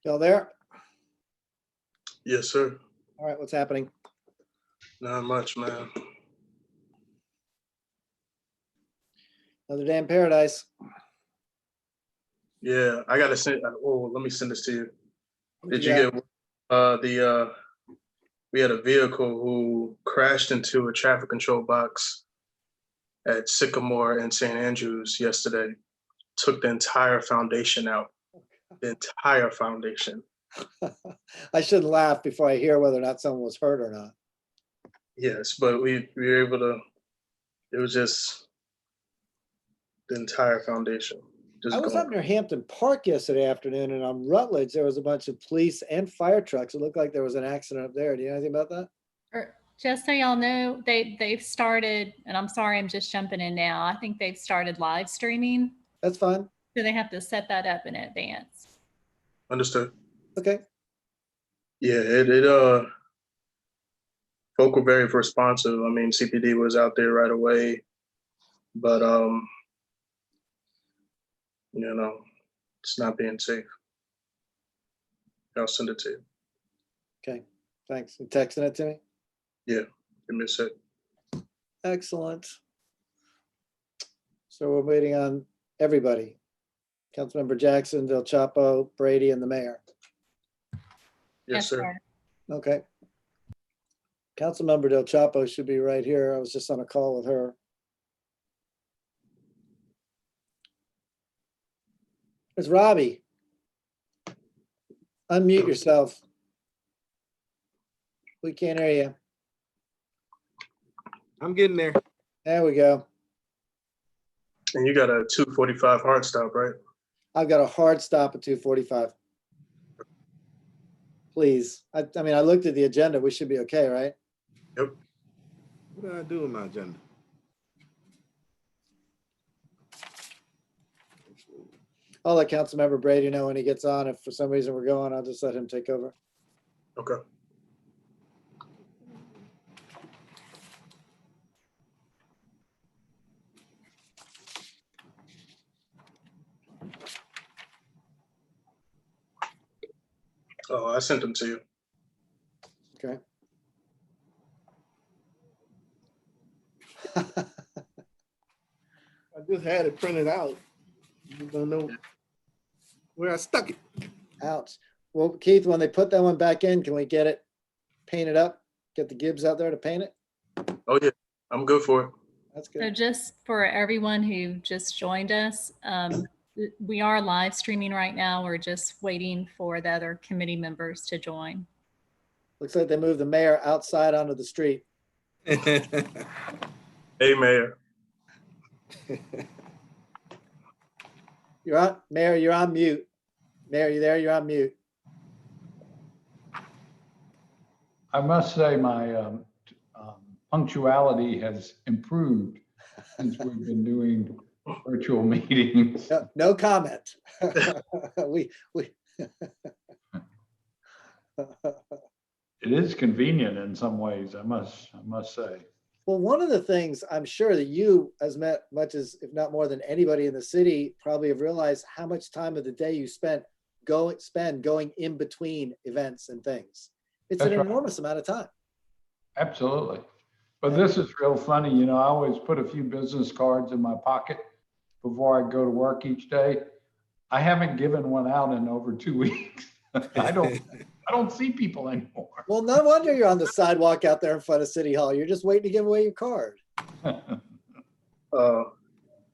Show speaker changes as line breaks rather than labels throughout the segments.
Y'all there?
Yes, sir.
All right, what's happening?
Not much, man.
Another day in paradise.
Yeah, I gotta send. Oh, let me send this to you.
What'd
Did you get we had a vehicle who crashed into a traffic control box at Sycamore and St. Andrews yesterday. Took the entire foundation out. The entire foundation.
I shouldn't laugh before I hear whether or not someone was hurt or not.
Yes, but we were able to. It was just the entire foundation.
I was up near Hampton Park yesterday afternoon, and on Rutledge, there was a bunch of police and fire trucks. It looked like there was an accident up there. Do you know anything about that?
Just so y'all know, they've started, and I'm sorry, I'm just jumping in now. I think they've started live streaming.
That's fine.
So they have to set that up in advance.
Understood.
Okay.
Yeah, folk were very responsive. I mean, CPD was out there right away, but you know, it's not being safe. I'll send it to you.
Okay, thanks. You texting it to me?
Yeah, give me a sec.
Excellent. So we're waiting on everybody. Councilmember Jackson, Del Chapo, Brady, and the mayor.
Yes, sir.
Okay. Councilmember Del Chapo should be right here. I was just on a call with her. It's Robbie. Unmute yourself. We can't hear you.
I'm getting there.
There we go.
And you got a 245 hard stop, right?
I've got a hard stop at 2:45. Please. I mean, I looked at the agenda. We should be okay, right?
Yep.
What did I do with my agenda?
I'll let Councilmember Brady know when he gets on. If for some reason we're going, I'll just let him take over.
Okay. Oh, I sent them to you.
Okay.
I just had it printed out. You don't know where I stuck it.
Ouch. Well, Keith, when they put that one back in, can we get it painted up? Get the Gibbs out there to paint it?
Oh yeah, I'm good for it.
That's
So
good.
just for everyone who just joined us, we are live streaming right now. We're just waiting for the other committee members to join.
Looks like they moved the mayor outside onto the street.
Hey, Mayor.
You're on, Mayor, you're on mute. Mayor, you there? You're on mute.
I must say my punctuality has improved since we've been doing virtual meetings.
No comment.
It is convenient in some ways, I must say.
Well, one of the things I'm sure that you, as much as, if not more than anybody in the city, probably have realized how much time of the day you spend going in between events and things. It's
That's
an
right.
enormous amount of time.
Absolutely. But this is real funny. You know, I always put a few business cards in my pocket before I go to work each day. I haven't given one out in over 2 weeks. I don't see people anymore.
Well, no wonder you're on the sidewalk out there in front of City Hall. You're just waiting to give away your card.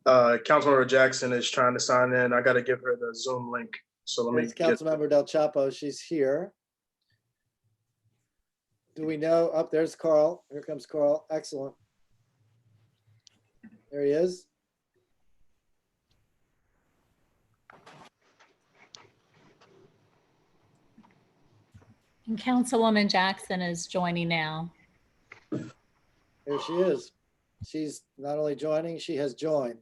Councilmember Jackson is trying to sign in. I got to give her the Zoom link. So let me
It's Councilmember Del Chapo. She's here. Do we know? Oh, there's Carl. Here comes Carl. Excellent. There he is.
And Councilwoman Jackson is joining now.
Here she is. She's not only joining, she has joined.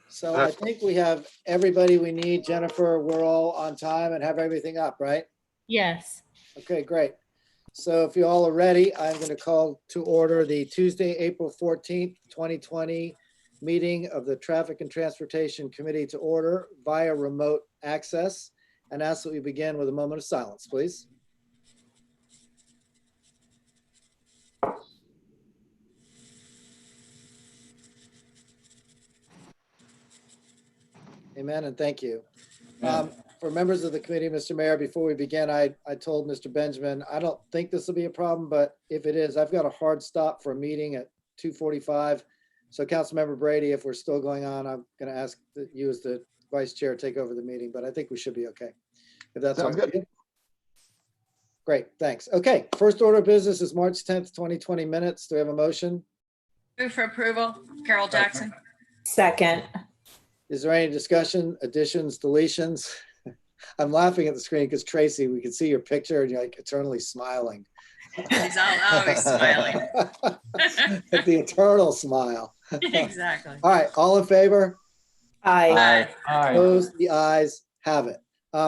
So I think we have everybody we need. Jennifer, we're all on time and have everything up, right?
Yes.
Okay, great. So if you all are ready, I'm going to call to order the Tuesday, April 14th, 2020 meeting of the Traffic and Transportation Committee to order via remote access, and ask that we begin with a moment of silence, please. Amen, and thank you. For members of the committee, Mr. Mayor, before we begin, I told Mr. Benjamin, I don't think this will be a problem, but if it is, I've got a hard stop for a meeting at 2:45. So Councilmember Brady, if we're still going on, I'm going to ask that you as the vice chair take over the meeting, but I think we should be okay. If that's
Sounds
all right.
good.
Great, thanks. Okay, first order of business is March 10th, 2020 minutes. Do we have a motion?
Move for approval, Carol Jackson.
Second.
Is there any discussion, additions, deletions? I'm laughing at the screen because Tracy, we can see your picture and you're like eternally smiling.
He's always smiling.
The eternal smile.
Exactly.
All right, all in favor?
Aye.
Aye.
Opposed? The ayes have it.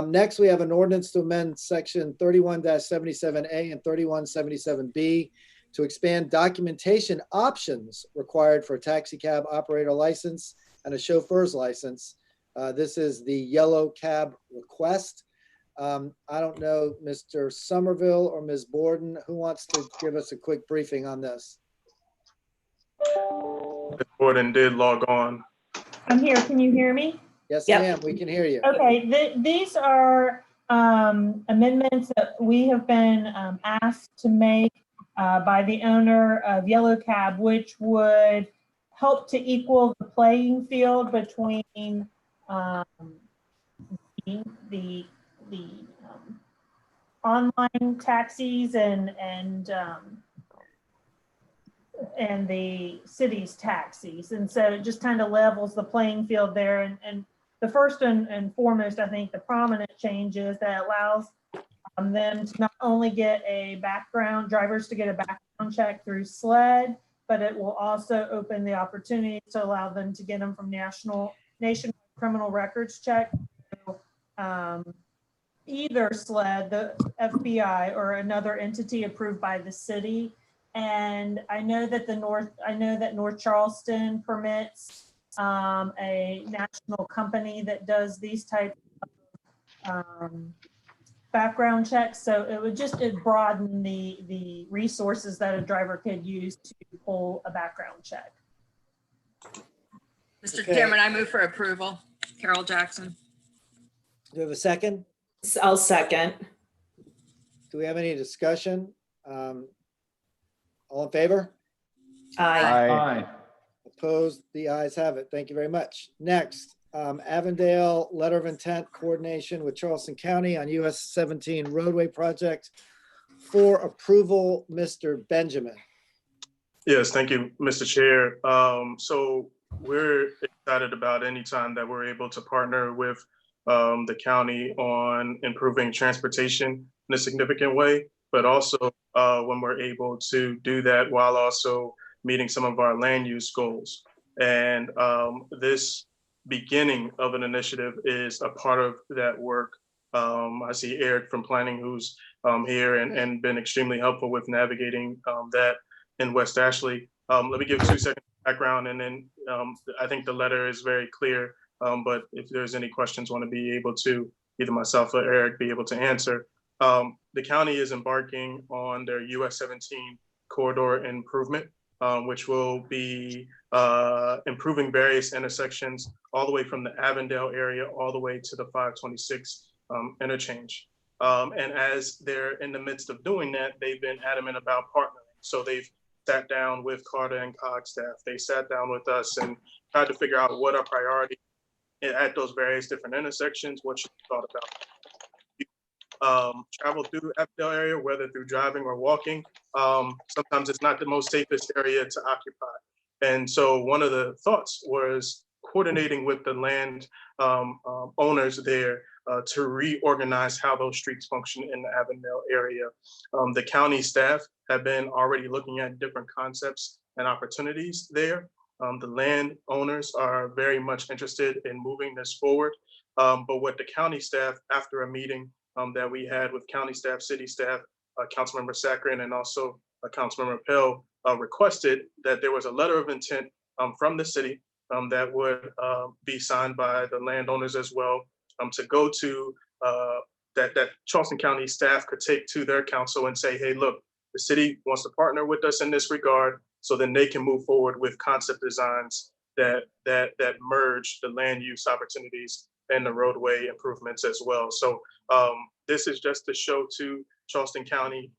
Next, we have an ordinance to amend section 31-77A and 3177B to expand documentation options required for a taxi cab operator license and a chauffeur's license. This is the yellow cab request. I don't know, Mr. Somerville or Ms. Borden, who wants to give us a quick briefing on this?
Ms. Gordon did log on.
I'm here. Can you hear me?
Yes,
Yep.
ma'am, we can hear you.
Okay, these are amendments that we have been asked to make by the owner of Yellow Cab, which would help to equal the playing field between the online taxis and the city's taxis. And so it just kind of levels the playing field there. And the first and foremost, I think the prominent change is that allows them to not only get drivers to get a background check through SLED, but it will also open the opportunity to allow them to get them from national criminal records check. Either SLED, the FBI, or another entity approved by the city. And I know that North Charleston permits a national company that does these types of background checks. So it would just broaden the resources that a driver could use to pull a background check.
Mr.
Okay.
Chairman, I move for approval, Carol Jackson.
Do we have a second?
I'll second.
Do we have any discussion? All in favor?
Aye.
Aye.
Opposed? The ayes have it. Thank you very much. Next, Avondale letter of intent coordination with Charleston County on US 17 roadway project for approval, Mr. Benjamin.
Yes, thank you, Mr. Chair. So we're excited about any time that we're able to partner with the county on improving transportation in a significant way, but also when we're able to do that while also meeting some of our land use goals. And this beginning of an initiative is a part of that work. I see Eric from planning who's here and been extremely helpful with navigating that in West Ashley. Let me give 2 seconds background, and then I think the letter is very clear, but if there's any questions, want to be able to, either myself or Eric, be able to answer. The county is embarking on their US 17 corridor improvement, which will be improving various intersections all the way from the Avondale area all the way to the 526 interchange. And as they're in the midst of doing that, they've been adamant about partnering. So they've sat down with Carter and COG staff. They sat down with us and tried to figure out what our priority at those various different intersections, what should be thought about. Travel through Avondale area, whether through driving or walking, sometimes it's not the most safest area to occupy. And so one of the thoughts was coordinating with the land owners there to reorganize how those streets function in the Avondale area. The county staff have been already looking at different concepts and opportunities there. The land owners are very much interested in moving this forward. But what the county staff, after a meeting that we had with county staff, city staff, Councilmember Saccharin, and also Councilmember Pell, requested that there was a letter of intent from the city that would be signed by the landowners as well, to go to that Charleston County staff could take to their council and say, hey, look, the city wants to partner with us in this regard, so then they can move forward with concept designs that merge the land use opportunities and the roadway improvements as well. So this is just to show to Charleston County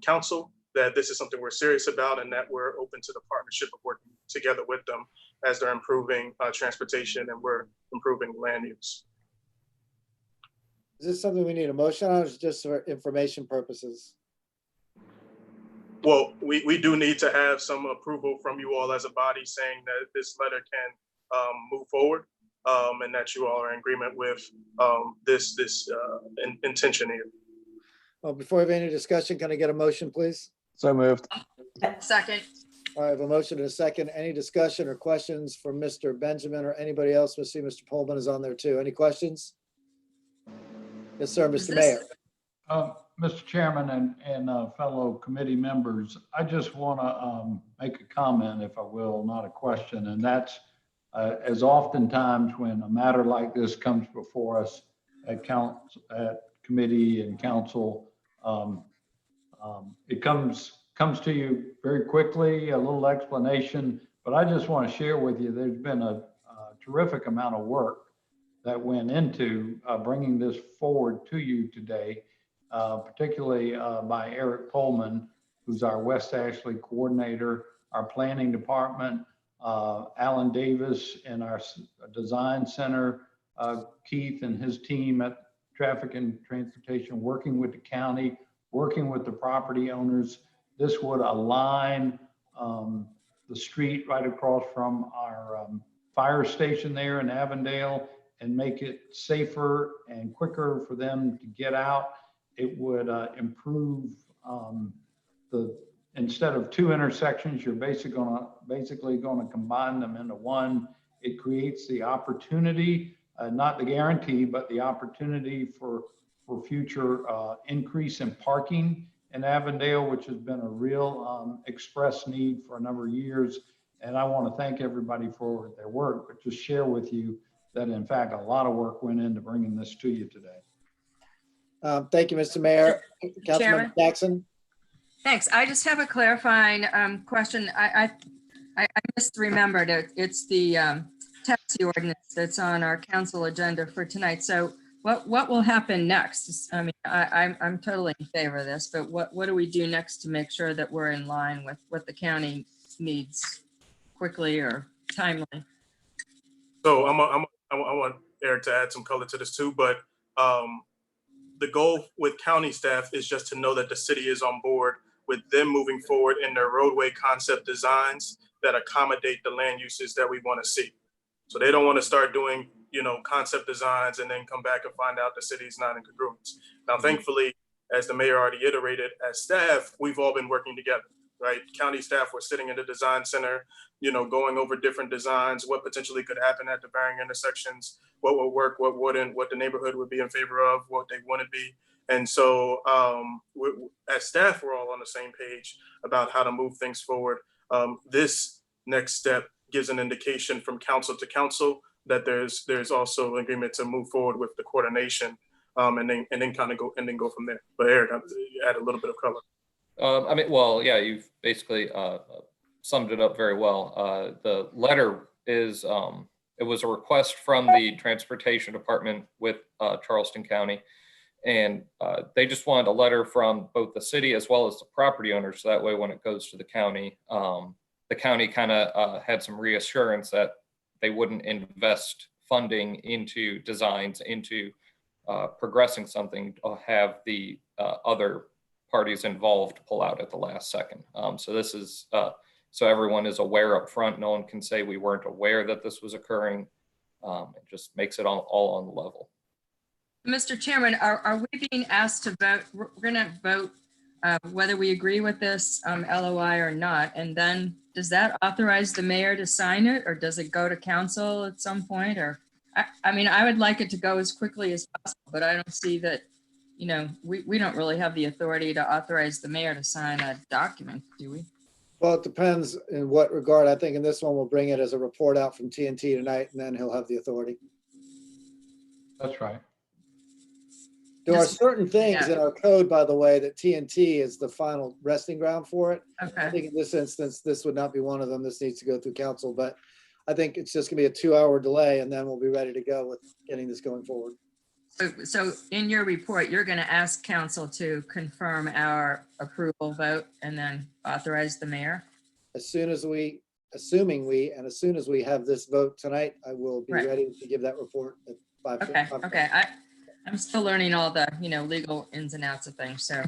Council that this is something we're serious about and that we're open to the partnership of working together with them as they're improving transportation and we're improving land use.
Is this something we need a motion on, or is it just for information purposes?
Well, we do need to have some approval from you all as a body saying that this letter can move forward and that you all are in agreement with this intention here.
Well, before we have any discussion, can I get a motion, please?
So moved.
Second.
All right, I have a motion and a second. Any discussion or questions from Mr. Benjamin or anybody else? We see Mr. Pullman is on there too. Any questions? Yes, sir, Mr. Mayor.
Mr. Chairman and fellow committee members, I just want to make a comment, if I will, not a question, and that's as oftentimes when a matter like this comes before us at committee and council, it comes to you very quickly, a little explanation, but I just want to share with you, there's been a terrific amount of work that went into bringing this forward to you today, particularly by Eric Pullman, who's our West Ashley coordinator, our planning department, Alan Davis in our design center, Keith and his team at Traffic and Transportation, working with the county, working with the property owners. This would align the street right across from our fire station there in Avondale and make it safer and quicker for them to get out. It would improve instead of two intersections, you're basically going to combine them into one. It creates the opportunity, not the guarantee, but the opportunity for future increase in parking in Avondale, which has been a real express need for a number of years. And I want to thank everybody for their work, but just share with you that in fact, a lot of work went into bringing this to you today.
Thank you, Mr. Mayor. Councilmember
Chairman?
Jackson.
Thanks. I just have a clarifying question. I misremembered it. It's the taxi ordinance that's on our council agenda for tonight. So what will happen next? I mean, I'm totally in favor of this, but what do we do next to make sure that we're in line with what the county needs quickly or timely?
So I want Eric to add some color to this too, but the goal with county staff is just to know that the city is on board with them moving forward in their roadway concept designs that accommodate the land uses that we want to see. So they don't want to start doing, concept designs and then come back and find out the city's not in congruence. Now, thankfully, as the mayor already iterated, as staff, we've all been working together, right? County staff were sitting in the design center, going over different designs, what potentially could happen at the varying intersections, what would work, what wouldn't, what the neighborhood would be in favor of, what they wouldn't be. And so as staff, we're all on the same page about how to move things forward. This next step gives an indication from council to council that there's also an agreement to move forward with the coordination and then go from there. But Eric, add a little bit of color.
Yeah, you've basically summed it up very well. The letter is, it was a request from the transportation department with Charleston County. And they just wanted a letter from both the city as well as the property owners. So that way, when it goes to the county kind of had some reassurance that they wouldn't invest funding into designs, into progressing something, or have the other parties involved pull out at the last second. So this is, so everyone is aware up front. No one can say we weren't aware that this was occurring. It just makes it all on the level.
Mr. Chairman, are we being asked to vote? We're going to vote whether we agree with this LOI or not. And then does that authorize the mayor to sign it, or does it go to council at some point? Or I mean, I would like it to go as quickly as possible, but I don't see that, we don't really have the authority to authorize the mayor to sign a document, do we?
Well, it depends in what regard. I think in this one, we'll bring it as a report out from TNT tonight, and then he'll have the authority.
That's right.
There are
Just-
certain things
yeah.
in our code, by the way, that TNT is the final resting ground for it. I
Okay,
think in this instance, this would not be one of them. This needs to go through council, but I think it's just gonna be a 2-hour delay, and then we'll be ready to go with getting this going forward.
so in your report, you're going to ask council to confirm our approval vote and then authorize the mayor?
As soon as we have this vote tonight, I will be
Right.
ready to give that report at 5.
Okay. I'm still learning all the, legal ins and outs of things, so.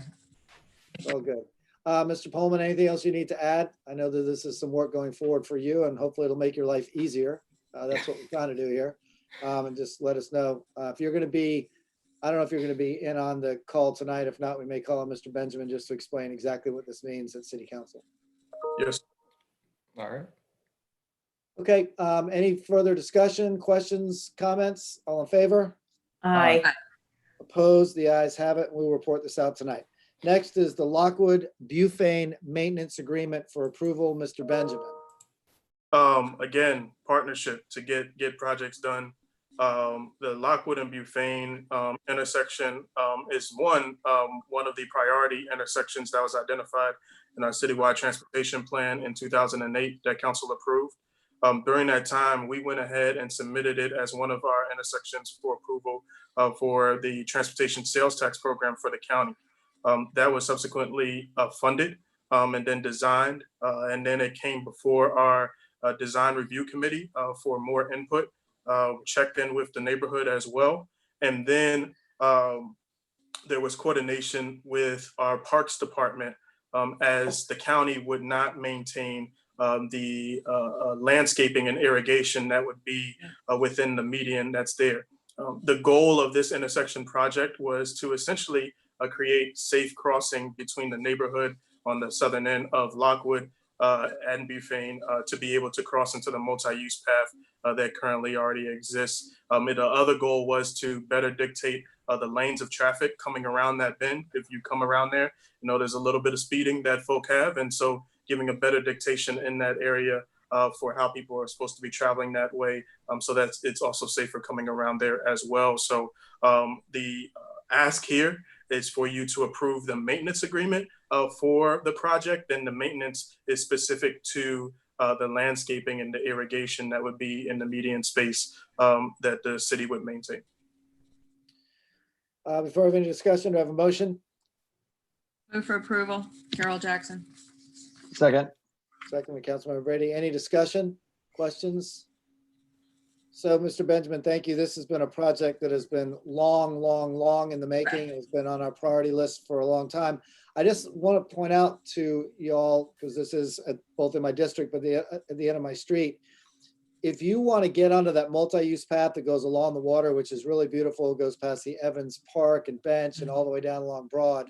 All good. Mr. Pullman, anything else you need to add? I know that this is some work going forward for you, and hopefully it'll make your life easier. That's what we're trying to do here. And just let us know if you're going to be, I don't know if you're going to be in on the call tonight. If not, we may call on Mr. Benjamin just to explain exactly what this means at City Council.
Yes.
All right.
Okay, any further discussion, questions, comments? All in favor?
Aye.
Opposed? The ayes have it. We'll report this out tonight. Next is the Lockwood Bufane Maintenance Agreement for approval. Mr. Benjamin.
Again, partnership to get projects done. The Lockwood and Bufane intersection is one of the priority intersections that was identified in our citywide transportation plan in 2008 that council approved. During that time, we went ahead and submitted it as one of our intersections for approval for the transportation sales tax program for the county. That was subsequently funded and then designed, and then it came before our design review committee for more input, checked in with the neighborhood as well. And then there was coordination with our parks department as the county would not maintain the landscaping and irrigation that would be within the median that's there. The goal of this intersection project was to essentially create safe crossing between the neighborhood on the southern end of Lockwood and Bufane to be able to cross into the multi-use path that currently already exists. The other goal was to better dictate the lanes of traffic coming around that bend. If you come around there, there's a little bit of speeding that folk have. And so giving a better dictation in that area for how people are supposed to be traveling that way so that it's also safer coming around there as well. So the ask here is for you to approve the maintenance agreement for the project. And the maintenance is specific to the landscaping and the irrigation that would be in the median space that the city would maintain.
Before we have any discussion, do I have a motion?
Move for approval, Carol Jackson.
Second.
Second by Councilmember Brady. Any discussion, questions? So, Mr. Benjamin, thank you. This has been a project that has been long in the making. It's been on our priority list for a long time. I just want to point out to you all, because this is both in my district, but at the end of my street, if you want to get onto that multi-use path that goes along the water, which is really beautiful, it goes past the Evans Park and bench and all the way down along Broad,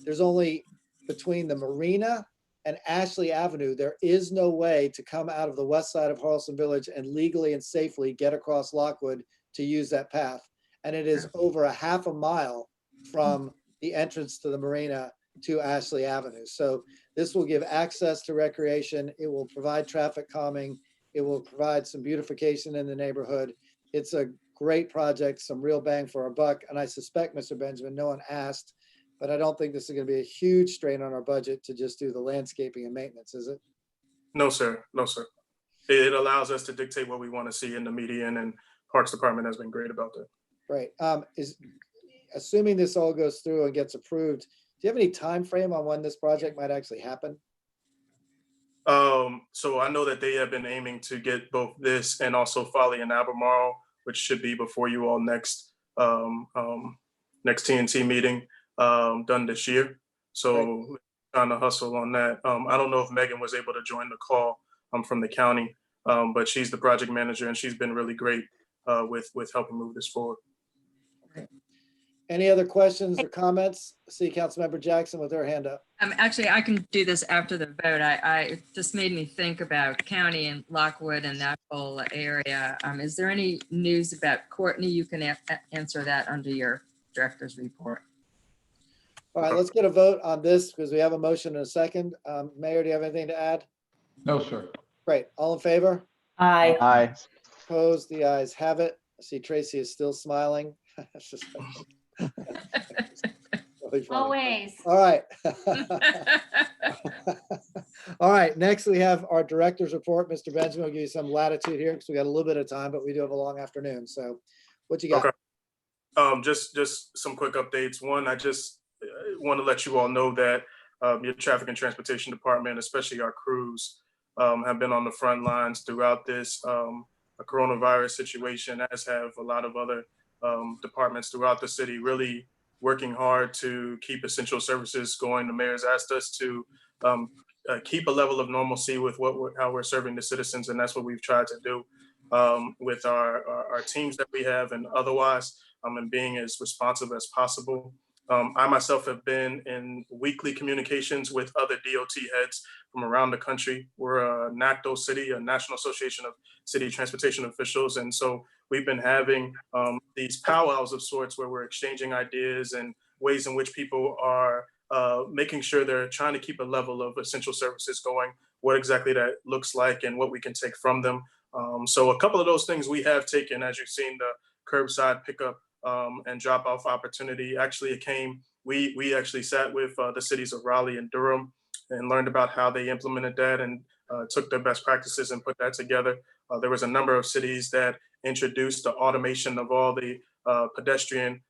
there's only between the marina and Ashley Avenue, there is no way to come out of the west side of Charleston Village and legally and safely get across Lockwood to use that path. And it is over a half a mile from the entrance to the marina to Ashley Avenue. So this will give access to recreation. It will provide traffic calming. It will provide some beautification in the neighborhood. It's a great project, some real bang for our buck. And I suspect, Mr. Benjamin, no one asked, but I don't think this is going to be a huge strain on our budget to just do the landscaping and maintenance, is it?
No, sir. No, sir. It allows us to dictate what we want to see in the median, and Parks Department has been great about that.
Right. Assuming this all goes through and gets approved, do you have any time frame on when this project might actually happen?
So I know that they have been aiming to get both this and also Folly and Albemarle, which should be before you all next TNT meeting done this year. So trying to hustle on that. I don't know if Megan was able to join the call from the county, but she's the project manager and she's been really great with helping move this forward.
Any other questions or comments? I see Councilmember Jackson with her hand up.
Actually, I can do this after the vote. It just made me think about county and Lockwood and that whole area. Is there any news about Courtney? You can answer that under your director's report.
All right, let's get a vote on this because we have a motion and a second. Mayor, do you have anything to add?
No, sir.
Great. All in favor?
Aye.
Aye.
Opposed? The ayes have it. I see Tracy is still smiling. It's just really funny.
Always.
All right. All right, next we have our director's report. Mr. Benjamin will give you some latitude here because we got a little bit of time, but we do have a long afternoon. So what you got?
Okay. Just some quick updates. One, I just want to let you all know that your traffic and transportation department, especially our crews, have been on the front lines throughout this coronavirus situation, as have a lot of other departments throughout the city, really working hard to keep essential services going. The mayor's asked us to keep a level of normalcy with how we're serving the citizens, and that's what we've tried to do with our teams that we have and otherwise, and being as responsive as possible. I myself have been in weekly communications with other DOT heads from around the country. We're a NACDO city, a National Association of City Transportation Officials. And so we've been having these powwows of sorts where we're exchanging ideas and ways in which people are making sure they're trying to keep a level of essential services going, what exactly that looks like and what we can take from them. So a couple of those things we have taken, as you've seen, the curbside pickup and drop off opportunity. Actually, we actually sat with the cities of Raleigh and Durham and learned about how they implemented that and took their best practices and put that together. There was a number of cities that introduced the automation of all the pedestrian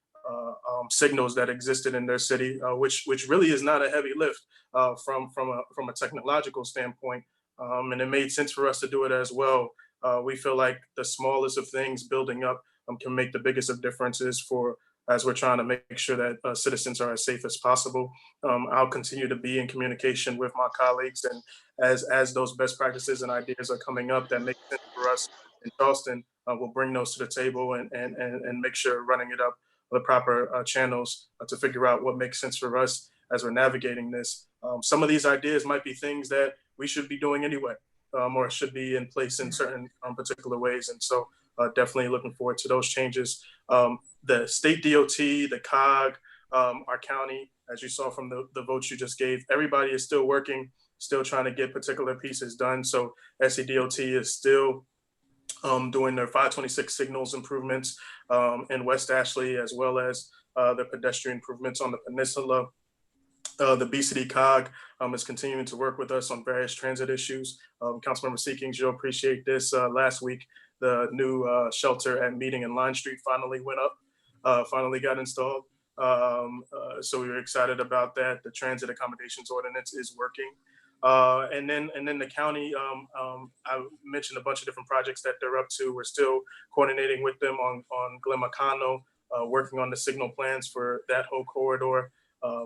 signals that existed in their city, which really is not a heavy lift from a technological standpoint. And it made sense for us to do it as well. We feel like the smallest of things building up can make the biggest of differences as we're trying to make sure that citizens are as safe as possible. I'll continue to be in communication with my colleagues, and as those best practices and ideas are coming up that make sense for us in Charleston, we'll bring those to the table and make sure running it up the proper channels to figure out what makes sense for us as we're navigating this. Some of these ideas might be things that we should be doing anyway, or should be in place in certain particular ways. And so definitely looking forward to those changes. The state DOT, the COG, our county, as you saw from the votes you just gave, everybody is still working, still trying to get particular pieces done. So SCDOT is still doing their 526 signals improvements in West Ashley, as well as the pedestrian improvements on the peninsula. The BCD COG is continuing to work with us on various transit issues. Councilmember Seekings, you'll appreciate this. Last week, the new shelter at Meeting and Line Street finally went up, finally got installed. So we were excited about that. The transit accommodations ordinance is working. And then the county, I mentioned a bunch of different projects that they're up to. We're still coordinating with them on Glen Macano, working on the signal plans for that whole corridor.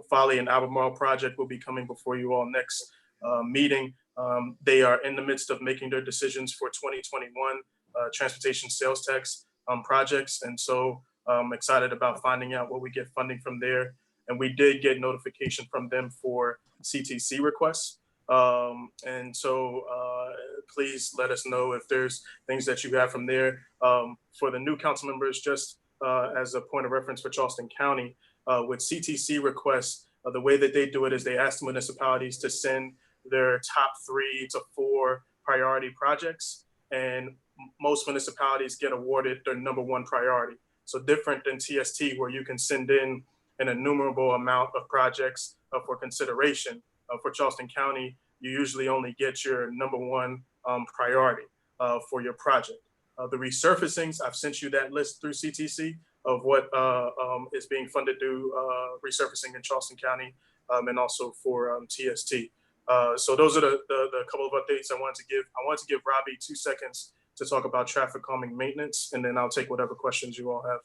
Folly and Albemarle project will be coming before you all next meeting. They are in the midst of making their decisions for 2021 transportation sales tax projects. And so I'm excited about finding out what we get funding from there. And we did get notification from them for CTC requests. And so please let us know if there's things that you have from there. For the new council members, just as a point of reference for Charleston County, with CTC requests, the way that they do it is they ask the municipalities to send their top 3 to 4 priority projects, and most municipalities get awarded their #1 priority. So different than TST, where you can send in an innumerable amount of projects for consideration. For Charleston County, you usually only get your #1 priority for your project. The resurfacings, I've sent you that list through CTC of what is being funded through resurfacing in Charleston County, and also for TST. So those are the couple of updates I wanted to give. I wanted to give Robbie 2 seconds to talk about traffic calming maintenance, and then I'll take whatever questions you all have.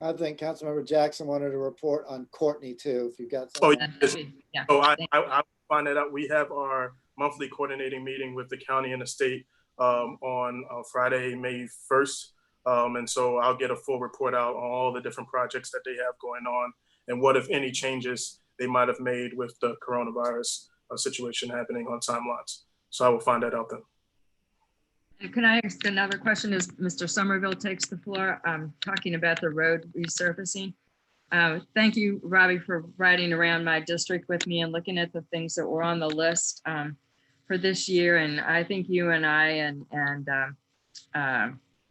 I think Councilmember Jackson wanted to report on Courtney too, if you've got
Oh,
something.
yes.
Yeah.
So I find that out. We have our monthly coordinating meeting with the county and the state on Friday, May 1st. And so I'll get a full report out on all the different projects that they have going on and what, if any, changes they might have made with the coronavirus situation happening on timelines. So I will find that out then.
Can I ask another question as Mr. Somerville takes the floor, talking about the road resurfacing? Thank you, Robbie, for riding around my district with me and looking at the things that were on the list for this year. And I think you and I and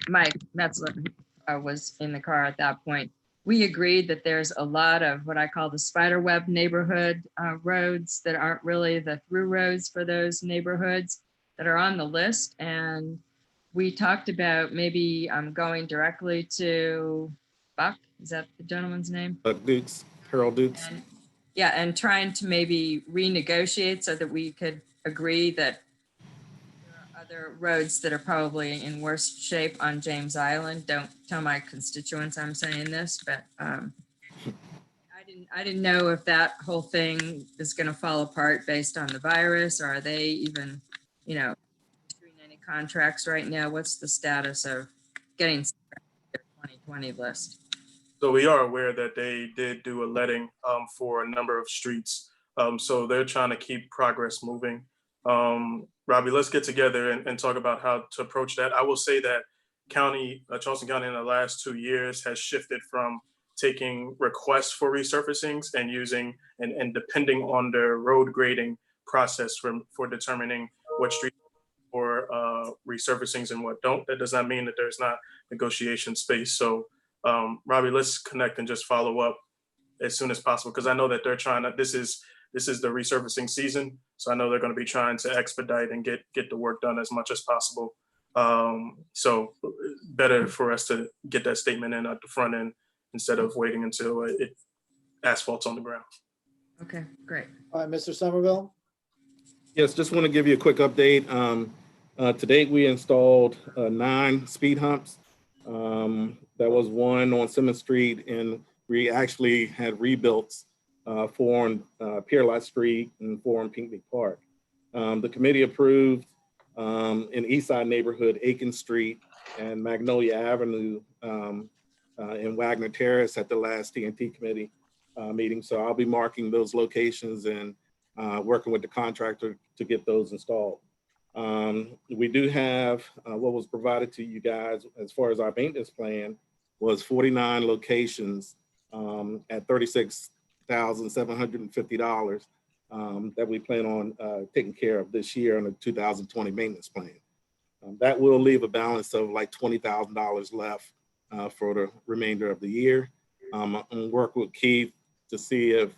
Mike Metzler was in the car at that point. We agreed that there's a lot of what I call the spiderweb neighborhood roads that aren't really the through roads for those neighborhoods that are on the list. And we talked about maybe going directly to Buck. Is that the gentleman's name?
Dukes, Harold Dukes.
And, yeah, and trying to maybe renegotiate so that we could agree that there are other roads that are probably in worse shape on James Island. Don't tell my constituents I'm saying this, but I didn't know if that whole thing is going to fall apart based on the virus, or are they even, doing any contracts right now? What's the status of getting their 2020 list?
So we are aware that they did do a letting for a number of streets. So they're trying to keep progress moving. Robbie, let's get together and talk about how to approach that. I will say that Charleston County in the last 2 years has shifted from taking requests for resurfacings and using and depending on their road grading process for determining what streets for resurfacings and what don't. That does not mean that there's not negotiation space. So Robbie, let's connect and just follow up as soon as possible, because I know that they're trying to, this is the resurfacing season. So I know they're going to be trying to expedite and get the work done as much as possible. So better for us to get that statement in at the front end instead of waiting until asphalt's on the ground.
Okay, great.
All right, Mr. Somerville?
Yes, just want to give you a quick update. To date, we installed 9 speed humps. That was 1 on Simmons Street, and we actually had rebuilt 4 on Pierlot Street and 4 on Pinckney Park. The committee approved in Eastside neighborhood, Aiken Street and Magnolia Avenue in Wagner Terrace at the last TNT committee meeting. So I'll be marking those locations and working with the contractor to get those installed. We do have what was provided to you guys as far as our maintenance plan was 49 locations at $36,750 that we plan on taking care of this year on the 2020 maintenance plan. That will leave a balance of like $20,000 left for the remainder of the year. I'm gonna work with Keith to see if,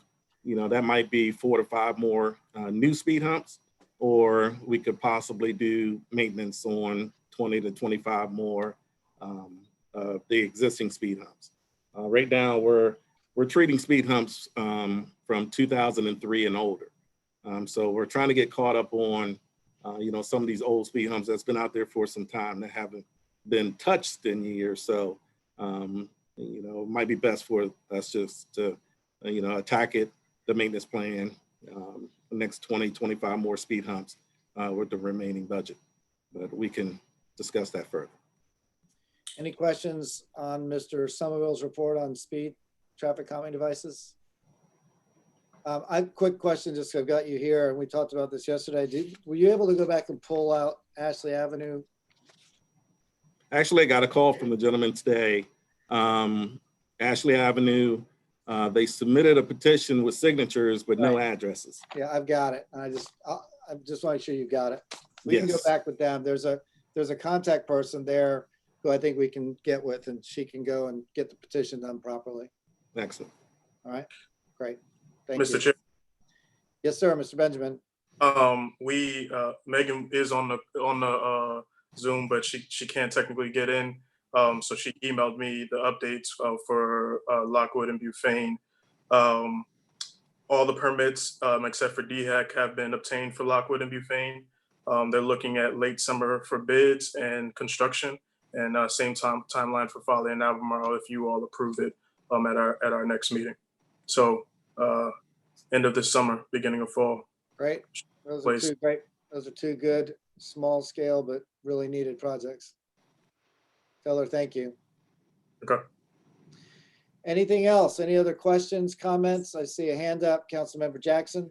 that might be 4 to 5 more new speed humps, or we could possibly do maintenance on 20 to 25 more of the existing speed humps. Right now, we're treating speed humps from 2003 and older. So we're trying to get caught up on, some of these old speed humps that's been out there for some time that haven't been touched in years. So, it might be best for us just to, attack it, the maintenance plan, the next 20, 25 more speed humps with the remaining budget. But we can discuss that further.
Any questions on Mr. Somerville's report on speed traffic calming devices? I quick question, just 'cause I've got you here, and we talked about this yesterday. Were you able to go back and pull out Ashley Avenue?
Actually, I got a call from the gentleman today. Ashley Avenue, they submitted a petition with signatures, but no addresses.
Yeah, I've got it. I just want to make sure you got it. We can go back with them. There's a contact person there who I think we can get with, and she can go and get the petition done properly.
Excellent.
All right, great. Thank you.
Mr. Chair.
Yes, sir, Mr. Benjamin.
Megan is on the Zoom, but she can't technically get in. So she emailed me the updates for Lockwood and Bufane. All the permits except for DHEC have been obtained for Lockwood and Bufane. They're looking at late summer for bids and construction, and same timeline for Folly and Albemarle if you all approve it at our next meeting. So end of this summer, beginning of fall.
Great. Those are two great. Those are 2 good, small scale, but really needed projects. Tell her thank you.
Okay.
Anything else? Any other questions, comments? I see a hand up, Councilmember Jackson.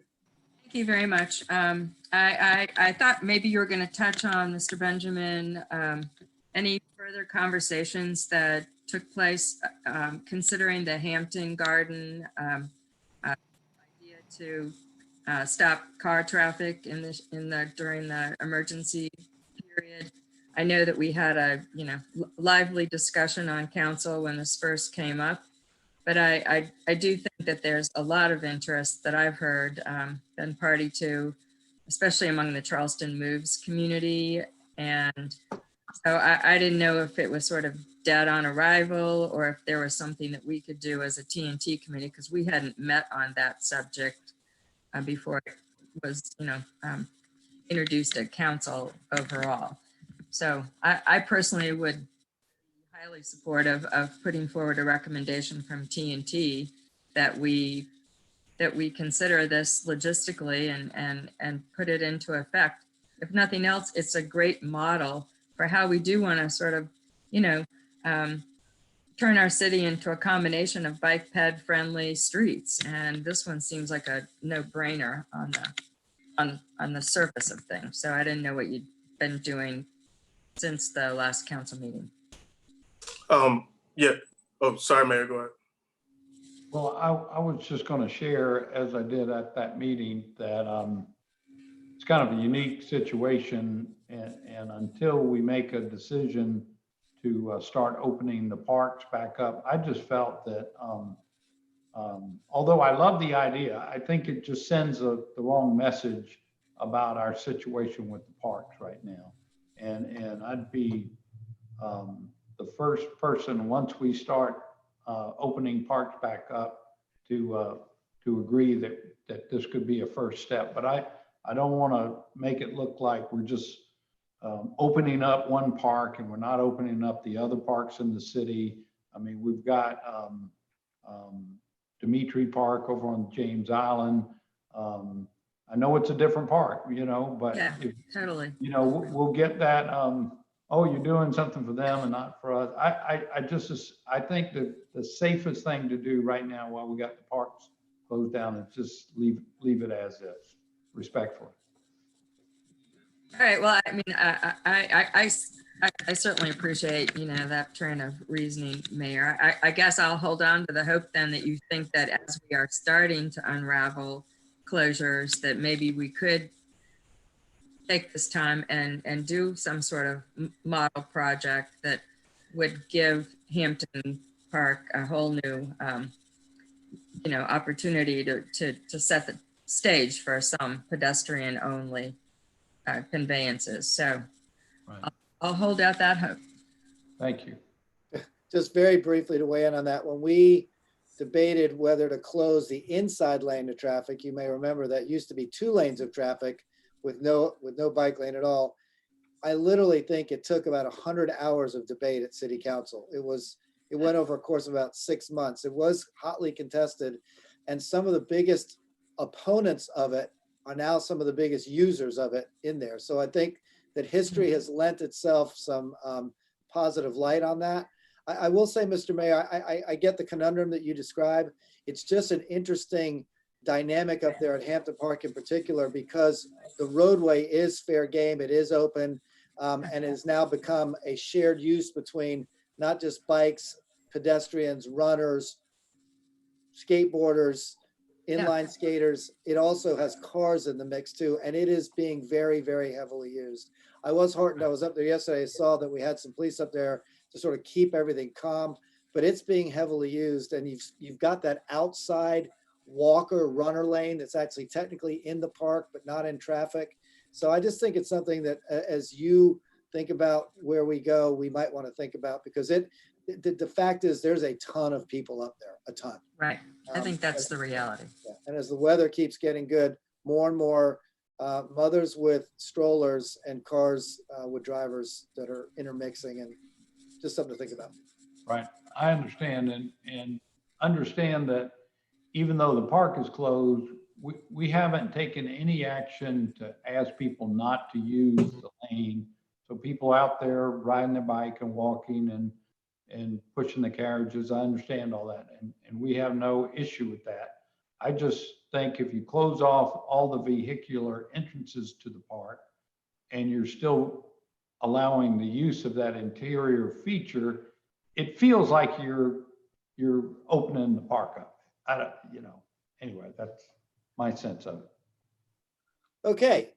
Thank you very much. I thought maybe you were going to touch on, Mr. Benjamin, any further conversations that took place, considering the Hampton Garden idea to stop car traffic during the emergency period. I know that we had a lively discussion on council when this first came up, but I do think that there's a lot of interest that I've heard been party to, especially among the Charleston Moves community. And so I didn't know if it was sort of dead on arrival or if there was something that we could do as a TNT committee, because we hadn't met on that subject before it was, introduced at council overall. So I personally would be highly supportive of putting forward a recommendation from TNT that we consider this logistically and put it into effect. If nothing else, it's a great model for how we do want to sort of, turn our city into a combination of bike ped friendly streets. And this one seems like a no-brainer on the surface of things. So I didn't know what you'd been doing since the last council meeting.
Yeah. Oh, sorry, Mayor, go ahead.
Well, I was just going to share, as I did at that meeting, that it's kind of a unique situation, and until we make a decision to start opening the parks back up, I just felt that although I love the idea, I think it just sends the wrong message about our situation with the parks right now. And I'd be the first person, once we start opening parks back up, to agree that this could be a first step. But I don't want to make it look like we're just opening up one park and we're not opening up the other parks in the city. I mean, we've got Dimitri Park over on James Island. I know it's a different park, but
yeah, totally.
We'll get that. Oh, you're doing something for them and not for us. I think that the safest thing to do right now while we got the parks closed down is just leave it as is, respectfully.
All right. Well, I mean, I certainly appreciate, that train of reasoning, Mayor. I guess I'll hold on to the hope then that you think that as we are starting to unravel closures, that maybe we could take this time and do some sort of model project that would give Hampton Park a whole new, opportunity to set the stage for some pedestrian only conveyances. So
Right.
I'll hold out that hope.
Thank you.
Just very briefly to weigh in on that, when we debated whether to close the inside lane to traffic, you may remember that used to be 2 lanes of traffic with no bike lane at all. I literally think it took about 100 hours of debate at city council. It went over a course of about 6 months. It was hotly contested, and some of the biggest opponents of it are now some of the biggest users of it in there. So I think that history has lent itself some positive light on that. I will say, Mr. Mayor, I get the conundrum that you describe. It's just an interesting dynamic up there at Hampton Park in particular, because the roadway is fair game. It is open, and it has now become a shared use between not just bikes, pedestrians, runners, skateboarders, inline skaters. It also has cars in the mix too, and it is being very, very heavily used. I was heartened. I was up there yesterday. I saw that we had some police up there to sort of keep everything calm, but it's being heavily used, and you've got that outside walker runner lane that's actually technically in the park but not in traffic. So I just think it's something that as you think about where we go, we might want to think about, because the fact is there's a ton of people up there, a ton.
Right. I think that's the reality.
And as the weather keeps getting good, more and more mothers with strollers and cars with drivers that are intermixing, and just something to think about.
Right. I understand, and understand that even though the park is closed, we haven't taken any action to ask people not to use the lane. So people out there riding their bike and walking and pushing the carriages, I understand all that. And we have no issue with that. I just think if you close off all the vehicular entrances to the park and you're still allowing the use of that interior feature, it feels like you're opening the park up. I don't, you know, anyway, that's my sense of it.
Okay,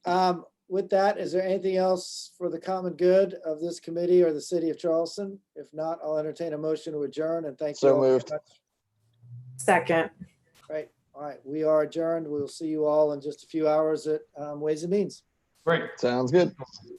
with that, is there anything else for the common good of this committee or the city of Charleston? If not, I'll entertain a motion to adjourn and thank you
So
all very
moved.
much.
Second.
Right, all right, we are adjourned. We'll see you all in just a few hours at Ways and Means.
Great.
Sounds good.
Thank